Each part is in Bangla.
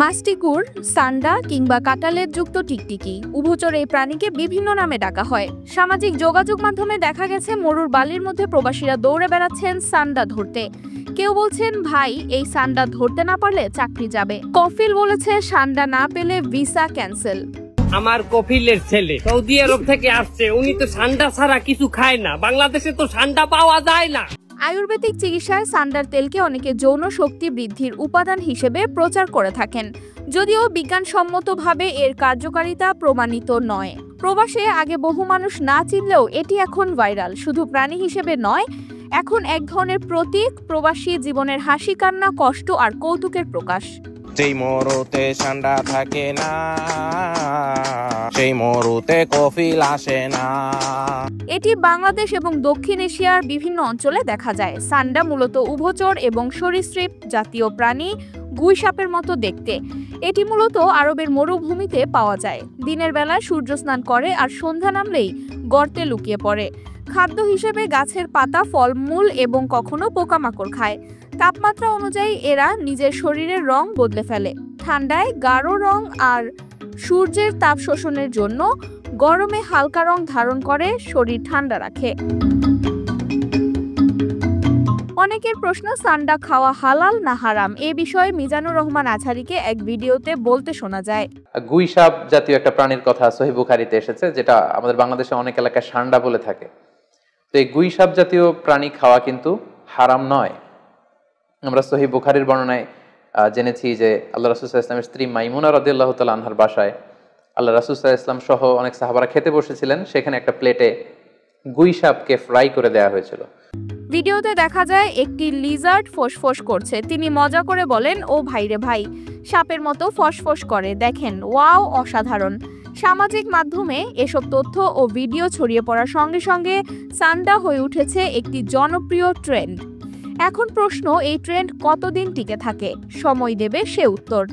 মাস্টিকুর, সান্ডা কিংবা কাঁটালের যুক্ত টিকটিকি উভচর এই প্রাণীকে বিভিন্ন নামে ডাকা হয়। সামাজিক যোগাযোগ মাধ্যমে দেখা গেছে মরুর বালির মধ্যে প্রবাসীরা দৌড়ে বেড়াচ্ছেন সান্ডা ধরতে। কেউ বলছেন ভাই এই সান্ডা ধরতে না পারলে চাকরি যাবে। কফিল বলেছে সান্ডা না পেলে ভিসা ক্যান্সেল। আমার কফিলের ছেলে সৌদি আরব থেকে আসছে, উনি তো সান্ডা ছাড়া কিছু খায় না। বাংলাদেশে তো সান্ডা পাওয়া যায় না। আয়ুর্বেদিক চিকিৎসায় সান্ডার তেলকে অনেকে যৌন শক্তি বৃদ্ধির উপাদান হিসেবে প্রচার করে থাকেন, যদিও বিজ্ঞানসম্মতভাবে এর কার্যকারিতা প্রমাণিত নয়। প্রবাসে আগে বহু মানুষ না চিনলেও এটি এখন ভাইরাল। শুধু প্রাণী হিসেবে নয়, এখন এক ধরনের প্রতীক, প্রবাসী জীবনের হাসি কান্না, কষ্ট আর কৌতুকের প্রকাশ। যেই মরুতে সান্ডা থাকে না, সেই মরুতে কফিল আসে না। এটি বাংলাদেশ এবং দক্ষিণ এশিয়ার বিভিন্ন অঞ্চলে দেখা যায়। সান্ডা মূলত উভচর এবং সরীসৃপ জাতীয় প্রাণী, গুইসাপের মতো দেখতে। এটি মূলত আরবের মরুভূমিতে পাওয়া যায়। দিনের বেলায় সূর্য স্নান করে আর সন্ধ্যা নামলেই গর্তে লুকিয়ে পড়ে। খাদ্য হিসেবে গাছের পাতা, ফলমূল এবং কখনো পোকামাকড় খায়। তাপমাত্রা অনুযায়ী এরা নিজের শরীরের রং বদলে ফেলে। ঠান্ডায় গাঢ় রং আর সূর্যের তাপ শোষণের জন্য গরমে হালকা রং ধারণ করে, শরীর ঠান্ডা রাখে। অনেকের প্রশ্ন, সান্ডা খাওয়া হালাল না হারাম? এ বিষয়ে মিজানুর রহমান আছারীকে এক ভিডিওতে বলতে শোনা যায়। গুইসাপ জাতীয় একটা প্রাণীর কথা সহিহ বুখারীতে এসেছে, যেটা আমাদের বাংলাদেশে অনেক এলাকায় সান্ডা বলে থাকে। তো এই গুইসাপ জাতীয় প্রাণী খাওয়া কিন্তু হারাম নয়। আমরা সহিহ বুখারীর বর্ণনায় জেনেছি যে আল্লাহ রাসূল সাল্লাল্লাহু আলাইহি ওয়াসাল্লামের স্ত্রী মাইমুনা রাদিয়াল্লাহু তাআলা আনহার বাসায় আল্লাহ রাসূল সাল্লাল্লাহু আলাইহি ওয়াসাল্লাম সহ অনেক সাহাবারা খেতে বসেছিলেন। সেখানে একটা প্লেটে গুইসাপকে ফ্রাই করে দেওয়া হয়েছিল। ভিডিওতে দেখা যায় একটি লিজার্ড ফোঁস করছে। তিনি মজা করে বলেন, ও ভাইরে ভাই, সাপের মতো ফসফস করে, দেখেন, ওয়াও, অসাধারণ। সামাজিক মাধ্যমে এসব তথ্য ও ভিডিও ছড়িয়ে পড়ার সঙ্গে সঙ্গে সান্ডা হয়ে উঠেছে একটি জনপ্রিয় ট্রেন্ড। এখন প্রশ্ন, এই ট্রেন্ড কতদিন টিকে থাকে? সময় দেবে সে উত্তর।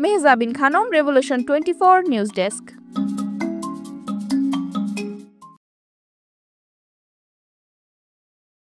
Mehjabin Khanam, revolution 24 news desk.